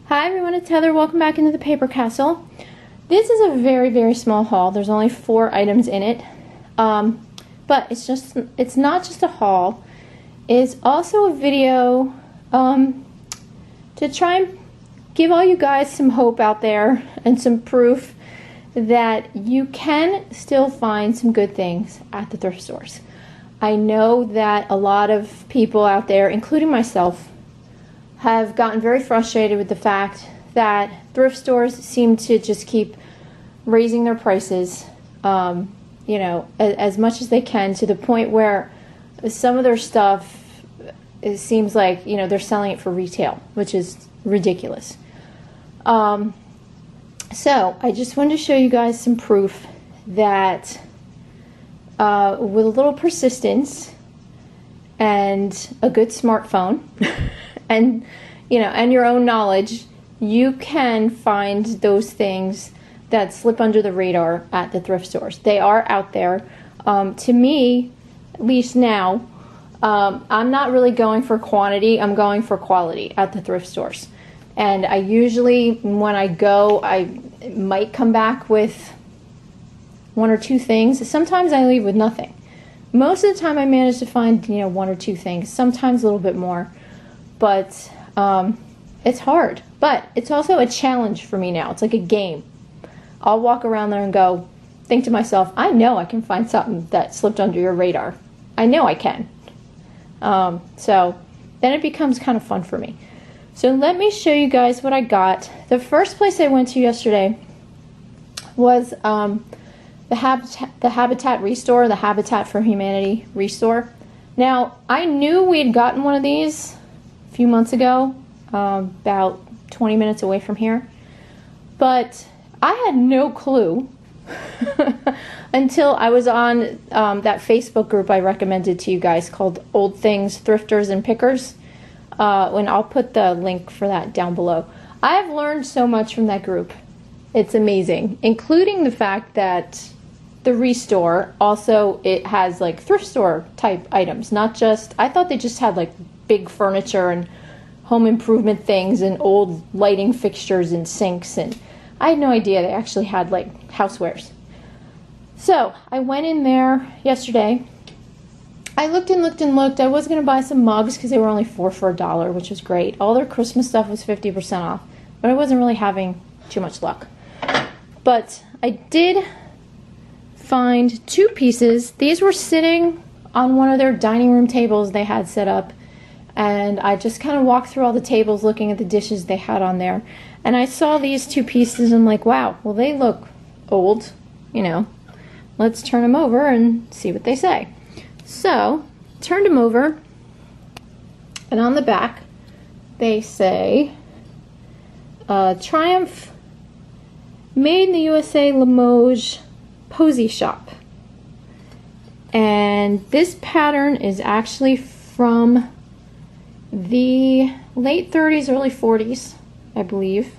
Hi everyone, it's Heather. Welcome back into the Paper Castle. This is a very, very small haul. There's only 4 items in it. But it's not just a haul. It's also a video to try and give all you guys some hope out there and some proof that you can still find some good things at the thrift stores. I know that a lot of people out there, including myself, have gotten very frustrated with the fact that thrift stores seem to just keep raising their prices, as much as they can, to the point where some of their stuff, it seems like, they're selling it for retail, which is ridiculous. So I just wanted to show you guys some proof that with a little persistence and a good smartphone and your own knowledge, you can find those things that slip under the radar at the thrift stores. They are out there. To me, at least now, I'm not really going for quantity, I'm going for quality at the thrift stores. And I usually, when I go, I might come back with 1 or 2 things. Sometimes I leave with nothing. Most of the time I manage to find, 1 or 2 things, sometimes a little bit more. But it's hard. But it's also a challenge for me now. It's like a game. I'll walk around there and think to myself, I know I can find something that slipped under your radar. I know I can. So then it becomes kind of fun for me. So let me show you guys what I got. The first place I went to yesterday was the Habitat Restore, the Habitat for Humanity Restore. Now, I knew we had gotten one of these a few months ago, about 20 minutes away from here, but I had no clue until I was on that Facebook group I recommended to you guys called Old Things Thrifters and Pickers, and I'll put the link for that down below. I've learned so much from that group. It's amazing, including the fact that the Restore also, it has like thrift store type items, not just, I thought they just had like big furniture and home improvement things and old lighting fixtures and sinks, and I had no idea they actually had like housewares. So I went in there yesterday. I looked and looked and looked. I was going to buy some mugs because they were only 4 for $1, which was great. All their Christmas stuff was 50% off, but I wasn't really having too much luck. But I did find 2 pieces. These were sitting on one of their dining room tables they had set up, and I just kind of walked through all the tables looking at the dishes they had on there, and I saw these 2 pieces and I'm like, wow, well, they look old, let's turn them over and see what they say. So turned them over, and on the back they say Triumph Made in the USA Limoges Posy Shop, and this pattern is actually from the late 30s, early 40s, I believe.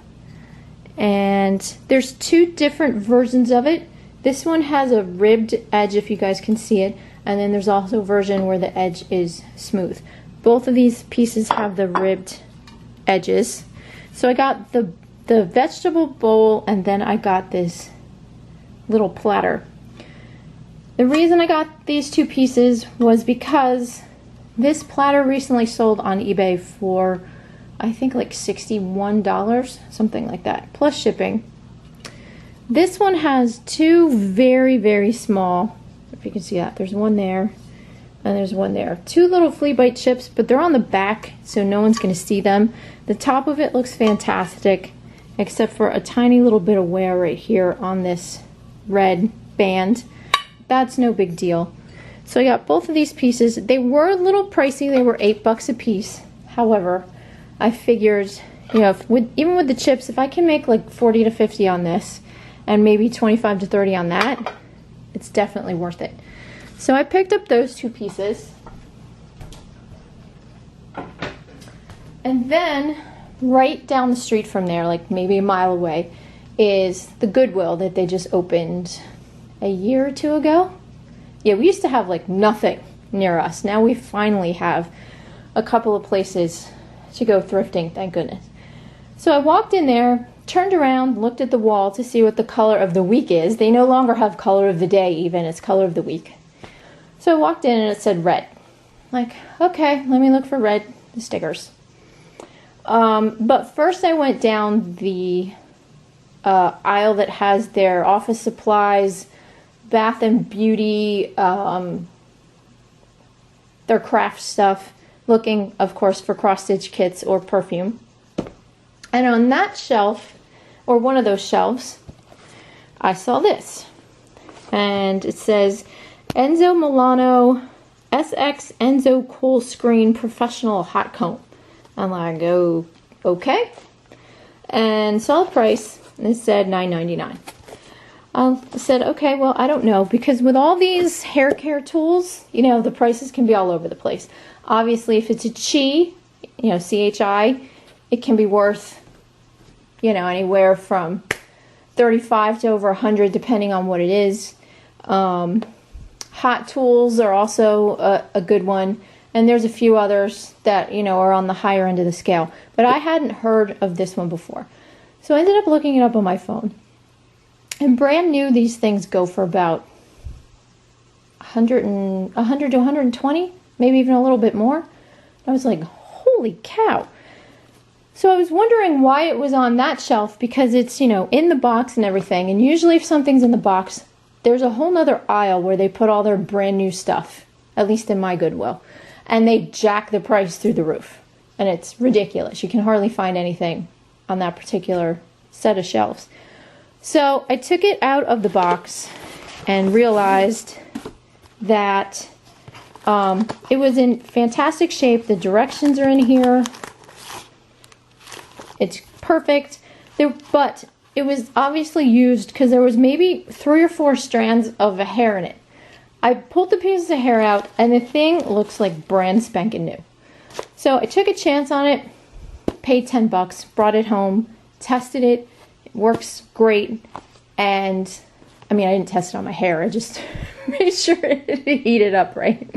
And there's 2 different versions of it. This one has a ribbed edge, if you guys can see it, and then there's also a version where the edge is smooth. Both of these pieces have the ribbed edges. So I got the vegetable bowl, and then I got this little platter. The reason I got these 2 pieces was because this platter recently sold on eBay for, I think, like $61, something like that, plus shipping. This one has 2 very, very small, if you can see that, there's one there, and there's one there. 2 little flea bite chips, but they're on the back, so no one's going to see them. The top of it looks fantastic, except for a tiny little bit of wear right here on this red band. That's no big deal. So I got both of these pieces. They were a little pricey. They were $8 a piece. However, I figured, even with the chips, if I can make like 40 to 50 on this and maybe 25 to 30 on that, it's definitely worth it. So I picked up those 2 pieces. And then right down the street from there, like maybe a mile away, is the Goodwill that they just opened a year or 2 ago. Yeah, we used to have like nothing near us. Now we finally have a couple of places to go thrifting, thank goodness. So I walked in there, turned around, looked at the wall to see what the color of the week is. They no longer have color of the day even, it's color of the week. So I walked in and it said red. Like, okay, let me look for red stickers. But first I went down the aisle that has their office supplies, bath and beauty, their craft stuff, looking, of course, for cross-stitch kits or perfume. And on that shelf, or one of those shelves, I saw this. And it says, Enzo Milano SX Enzo Cool Screen Professional Hot Comb. I'm like, oh, okay. And saw the price, and it said $9.99. I said, okay, well, I don't know, because with all these hair care tools, you know, the prices can be all over the place. Obviously, if it's a Chi, you know, CHI, it can be worth, you know, anywhere from $35 to over $100, depending on what it is. Hot tools are also a good one, and there's a few others that, you know, are on the higher end of the scale. But I hadn't heard of this one before. So I ended up looking it up on my phone. And brand new, these things go for about 100 to 120, maybe even a little bit more. I was like, holy cow. So I was wondering why it was on that shelf, because it's, you know, in the box and everything. And usually if something's in the box, there's a whole nother aisle where they put all their brand new stuff, at least in my Goodwill. And they jack the price through the roof. And it's ridiculous. You can hardly find anything on that particular set of shelves. So I took it out of the box and realized that it was in fantastic shape. The directions are in here. It's perfect. But it was obviously used because there was maybe 3 or 4 strands of hair in it. I pulled the pieces of hair out and the thing looks like brand spanking new. So I took a chance on it, paid $10, brought it home, tested it. It works great. And I mean, I didn't test it on my hair. I just made sure it heated up right.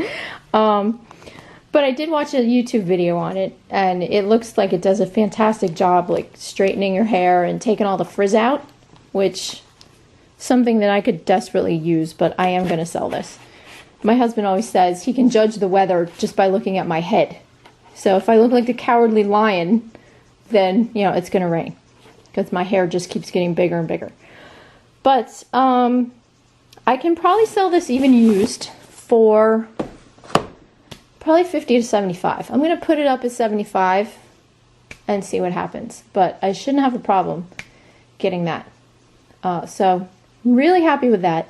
But I did watch a YouTube video on it, and it looks like it does a fantastic job, like straightening your hair and taking all the frizz out, which something that I could desperately use, but I am going to sell this. My husband always says he can judge the weather just by looking at my head. So if I look like the Cowardly Lion, then, you know, it's going to rain, because my hair just keeps getting bigger and bigger. But I can probably sell this even used for probably 50 to 75. I'm going to put it up at 75 and see what happens. But I shouldn't have a problem getting that. So really happy with that.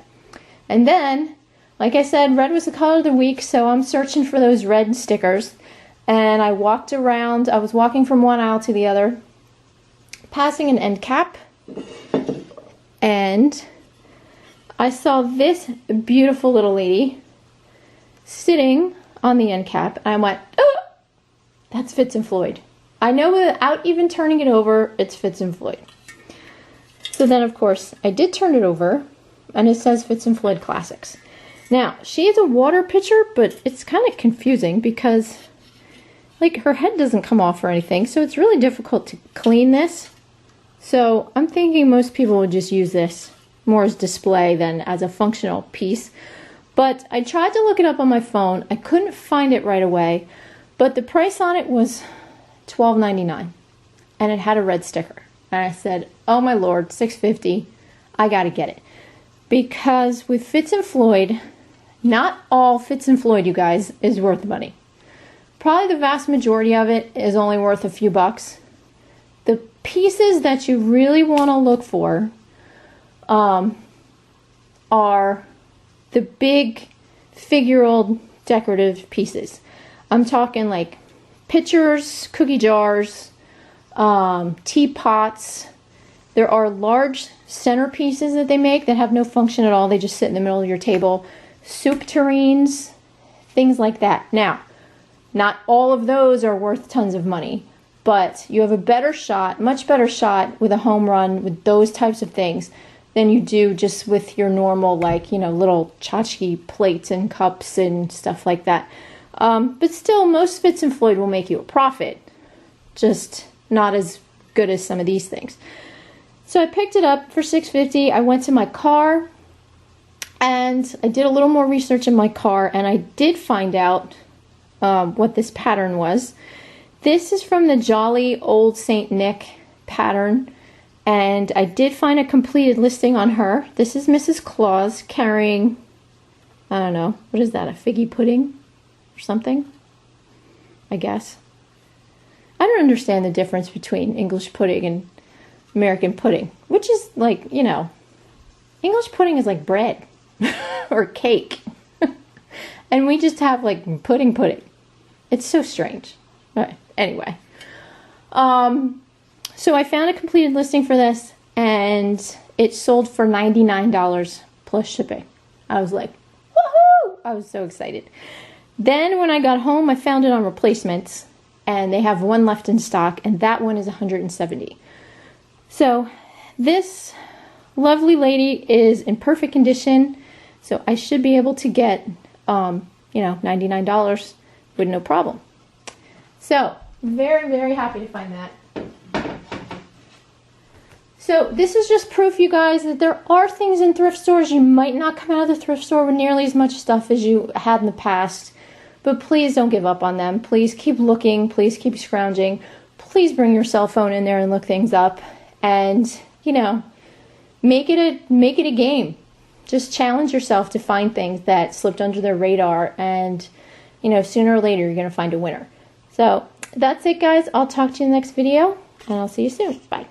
And then, like I said, red was the color of the week, so I'm searching for those red stickers. And I walked around. I was walking from one aisle to the other, passing an end cap. And I saw this beautiful little lady sitting on the end cap, and I went, oh, that's Fitz and Floyd. I know without even turning it over, it's Fitz and Floyd. So then, of course, I did turn it over, and it says Fitz and Floyd Classics. Now, she is a water pitcher, but it's kind of confusing because, like, her head doesn't come off or anything, so it's really difficult to clean this. So I'm thinking most people would just use this more as display than as a functional piece. But I tried to look it up on my phone. I couldn't find it right away. But the price on it was $12.99. And it had a red sticker. And I said, oh my lord, $6.50. I gotta get it. Because with Fitz and Floyd, not all Fitz and Floyd, you guys, is worth money. Probably the vast majority of it is only worth a few bucks. The pieces that you really want to look for are the big figural decorative pieces. I'm talking like pitchers, cookie jars, teapots. There are large centerpieces that they make that have no function at all. They just sit in the middle of your table. Soup tureens, things like that. Now, not all of those are worth tons of money, but you have a better shot, much better shot with a home run with those types of things than you do just with your normal, like, you know, little tchotchke plates and cups and stuff like that. But still, most Fitz and Floyd will make you a profit, just not as good as some of these things. So I picked it up for $6.50. I went to my car and I did a little more research in my car, and I did find out what this pattern was. This is from the Jolly Old Saint Nick pattern, and I did find a completed listing on her. This is Mrs. Claus carrying, I don't know, what is that, a figgy pudding or something? I guess. I don't understand the difference between English pudding and American pudding, which is like, you know, English pudding is like bread or cake. And we just have like pudding. It's so strange. Anyway. So I found a completed listing for this, and it sold for $99 plus shipping. I was like, woohoo! I was so excited. Then when I got home, I found it on replacements, and they have one left in stock, and that one is $170. So this lovely lady is in perfect condition, so I should be able to get, you know, $99 with no problem. So very, very happy to find that. So this is just proof, you guys, that there are things in thrift stores. You might not come out of the thrift store with nearly as much stuff as you had in the past, but please don't give up on them. Please keep looking. Please keep scrounging. Please bring your cell phone in there and look things up, and, you know, make it a game. Just challenge yourself to find things that slipped under their radar, and, you know, sooner or later you're going to find a winner. So that's it, guys. I'll talk to you in the next video, and I'll see you soon. Bye.